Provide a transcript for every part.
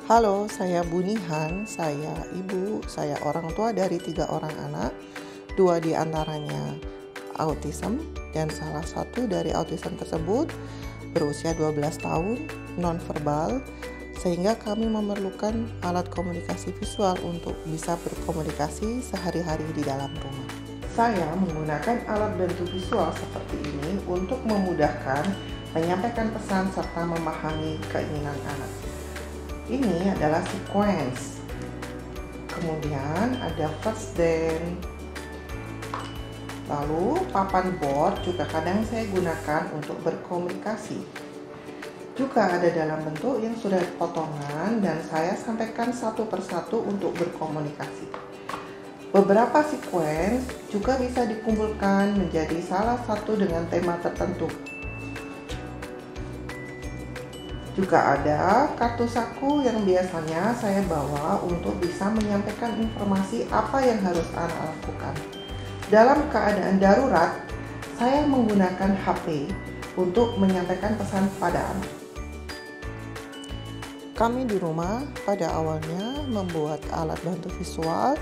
Halo, saya Bunihan, saya ibu, saya orang tua dari 3 orang anak, 2 diantaranya autism, dan salah satu dari autism tersebut berusia 12 tahun, nonverbal, sehingga kami memerlukan alat komunikasi visual untuk bisa berkomunikasi sehari-hari di dalam rumah. Saya menggunakan alat bantu visual seperti ini untuk memudahkan menyampaikan pesan serta memahami keinginan anak. Ini adalah sequence, kemudian ada first then, lalu papan board juga kadang saya gunakan untuk berkomunikasi. Juga ada dalam bentuk yang sudah potongan dan saya sampaikan satu persatu untuk berkomunikasi. Beberapa sequence juga bisa dikumpulkan menjadi salah satu dengan tema tertentu. Juga ada kartu saku yang biasanya saya bawa untuk bisa menyampaikan informasi apa yang harus anak lakukan. Dalam keadaan darurat, saya menggunakan HP untuk menyampaikan pesan pada anak. Kami di rumah pada awalnya membuat alat bantu visual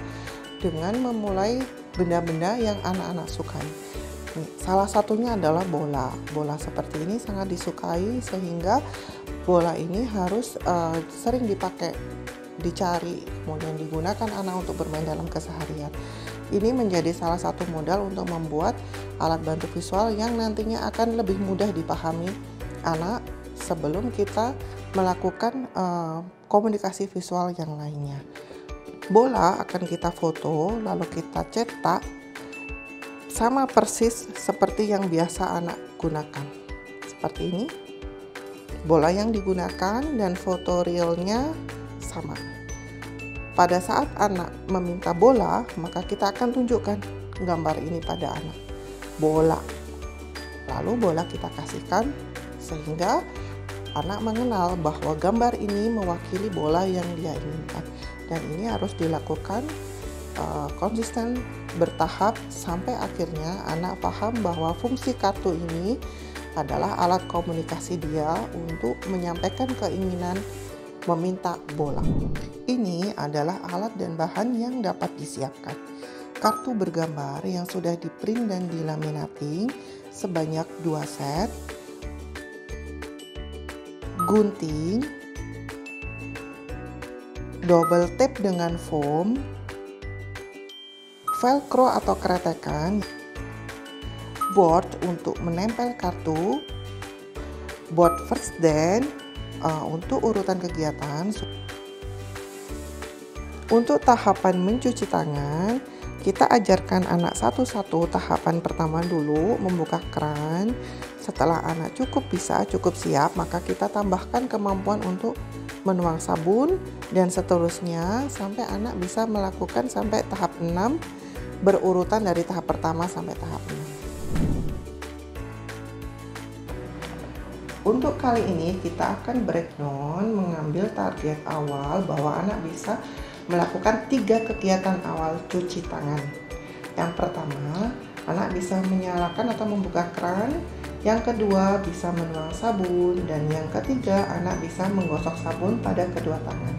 dengan memulai benda-benda yang anak-anak sukai. Salah satunya adalah bola. Bola seperti ini sangat disukai sehingga bola ini harus sering dipakai, dicari, kemudian digunakan anak untuk bermain dalam keseharian. Ini menjadi salah satu modal untuk membuat alat bantu visual yang nantinya akan lebih mudah dipahami anak sebelum kita melakukan komunikasi visual yang lainnya. Bola akan kita foto lalu kita cetak sama persis seperti yang biasa anak gunakan. Seperti ini. Bola yang digunakan dan foto realnya sama. Pada saat anak meminta bola, maka kita akan tunjukkan gambar ini pada anak. Bola. Lalu bola kita kasihkan sehingga anak mengenal bahwa gambar ini mewakili bola yang dia inginkan. Dan ini harus dilakukan konsisten bertahap sampai akhirnya anak paham bahwa fungsi kartu ini adalah alat komunikasi dia untuk menyampaikan keinginan meminta bola. Ini adalah alat dan bahan yang dapat disiapkan. Kartu bergambar yang sudah di-print dan dilaminating sebanyak 2 set, gunting, double tape dengan foam, velcro atau kretekan, board untuk menempel kartu, board first then untuk urutan kegiatan. Untuk tahapan mencuci tangan, kita ajarkan anak satu-satu. Tahapan pertama dulu membuka keran. Setelah anak cukup siap, maka kita tambahkan kemampuan untuk menuang sabun dan seterusnya sampai anak bisa melakukan sampai tahap 6, berurutan dari tahap pertama sampai tahap 6. Untuk kali ini kita akan breakdown, mengambil target awal bahwa anak bisa melakukan 3 kegiatan awal cuci tangan. Yang pertama, anak bisa menyalakan atau membuka keran. Yang kedua, bisa menuang sabun. Dan yang ketiga, anak bisa menggosok sabun pada kedua tangan.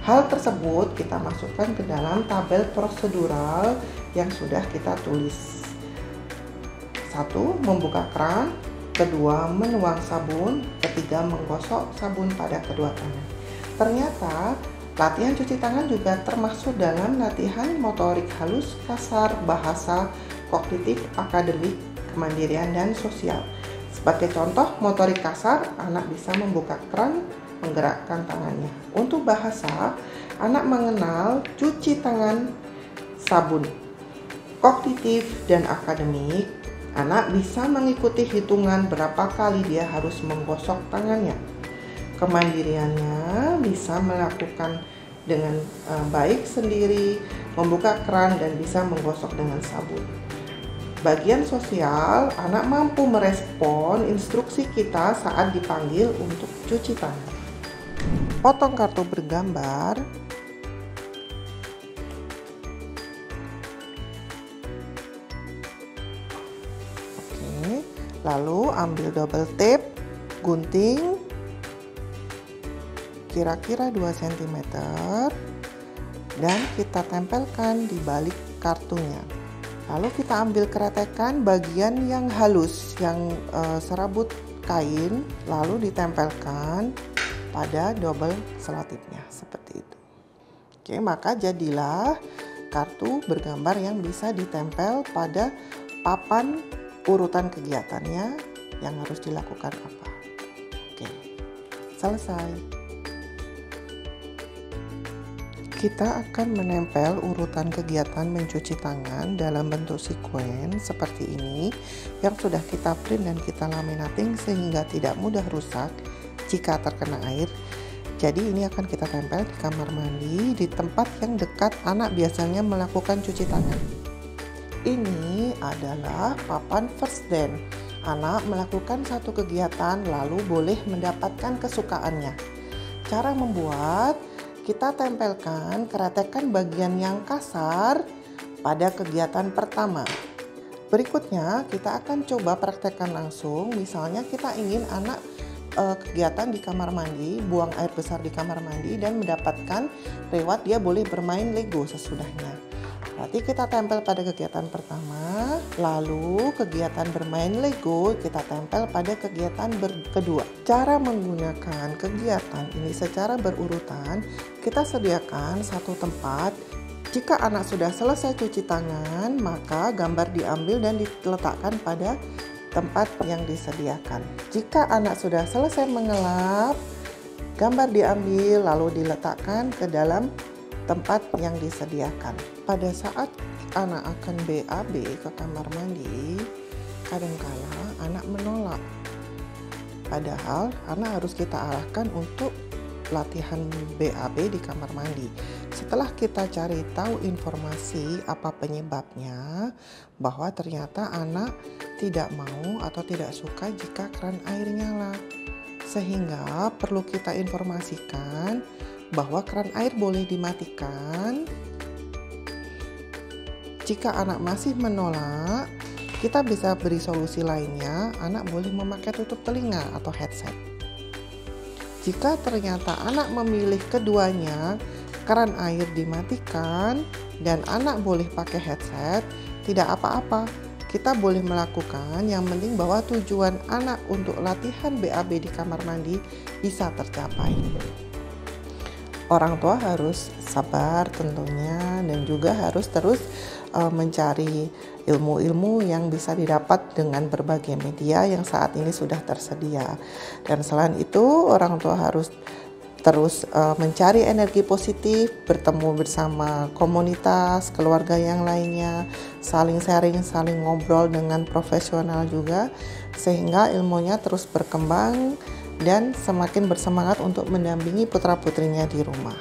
Hal tersebut kita masukkan ke dalam tabel prosedural yang sudah kita tulis. 1. Membuka keran. 2. Menuang sabun. 3. Menggosok sabun pada kedua tangan. Ternyata latihan cuci tangan juga termasuk dalam latihan motorik halus, kasar, bahasa, kognitif, akademik, kemandirian, dan sosial. Sebagai contoh motorik kasar, anak bisa membuka keran, menggerakkan tangannya. Untuk bahasa, anak mengenal cuci tangan, sabun. Kognitif dan akademik, anak bisa mengikuti hitungan berapa kali dia harus menggosok tangannya. Kemandiriannya bisa melakukan dengan baik sendiri, membuka keran dan bisa menggosok dengan sabun. Bagian sosial, anak mampu merespon instruksi kita saat dipanggil untuk cuci tangan. Potong kartu bergambar. Oke, lalu ambil double tape, gunting, kira-kira 2 cm dan kita tempelkan di balik kartunya. Lalu kita ambil kretekan bagian yang halus, yang serabut kain, lalu ditempelkan pada double selotipnya seperti itu. Oke, maka jadilah kartu bergambar yang bisa ditempel pada papan urutan kegiatannya yang harus dilakukan apa. Oke, selesai. Kita akan menempel urutan kegiatan mencuci tangan dalam bentuk sekuen seperti ini yang sudah kita print dan kita laminating sehingga tidak mudah rusak jika terkena air. Jadi ini akan kita tempel di kamar mandi di tempat yang dekat anak biasanya melakukan cuci tangan. Ini adalah papan first dance. Anak melakukan satu kegiatan lalu boleh mendapatkan kesukaannya. Cara membuat, kita tempelkan kretekan bagian yang kasar pada kegiatan pertama. Berikutnya kita akan coba praktekkan langsung. Misalnya kita ingin anak kegiatan di kamar mandi, buang air besar di kamar mandi dan mendapatkan reward dia boleh bermain Lego sesudahnya. Berarti kita tempel pada kegiatan pertama, lalu kegiatan bermain Lego kita tempel pada kegiatan kedua. Cara menggunakan kegiatan ini secara berurutan, kita sediakan satu tempat. Jika anak sudah selesai cuci tangan, maka gambar diambil dan diletakkan pada tempat yang disediakan. Jika anak sudah selesai mengelap, gambar diambil lalu diletakkan ke dalam tempat yang disediakan. Pada saat anak akan BAB ke kamar mandi, kadangkala anak menolak. Padahal anak harus kita arahkan untuk latihan BAB di kamar mandi. Setelah kita cari tahu informasi apa penyebabnya, bahwa ternyata anak tidak mau atau tidak suka jika keran air nyala. Sehingga perlu kita informasikan bahwa keran air boleh dimatikan. Jika anak masih menolak, kita bisa beri solusi lainnya, anak boleh memakai tutup telinga atau headset. Jika ternyata anak memilih keduanya, keran air dimatikan dan anak boleh pakai headset, tidak apa-apa. Kita boleh melakukan, yang penting bahwa tujuan anak untuk latihan BAB di kamar mandi bisa tercapai. Orang tua harus sabar tentunya dan juga harus terus mencari ilmu-ilmu yang bisa didapat dengan berbagai media yang saat ini sudah tersedia. Dan selain itu, orang tua harus terus mencari energi positif, bertemu bersama komunitas, keluarga yang lainnya, saling sharing, saling ngobrol dengan profesional juga, sehingga ilmunya terus berkembang dan semakin bersemangat untuk mendampingi putra-putrinya di rumah.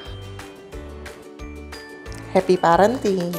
Happy parenting!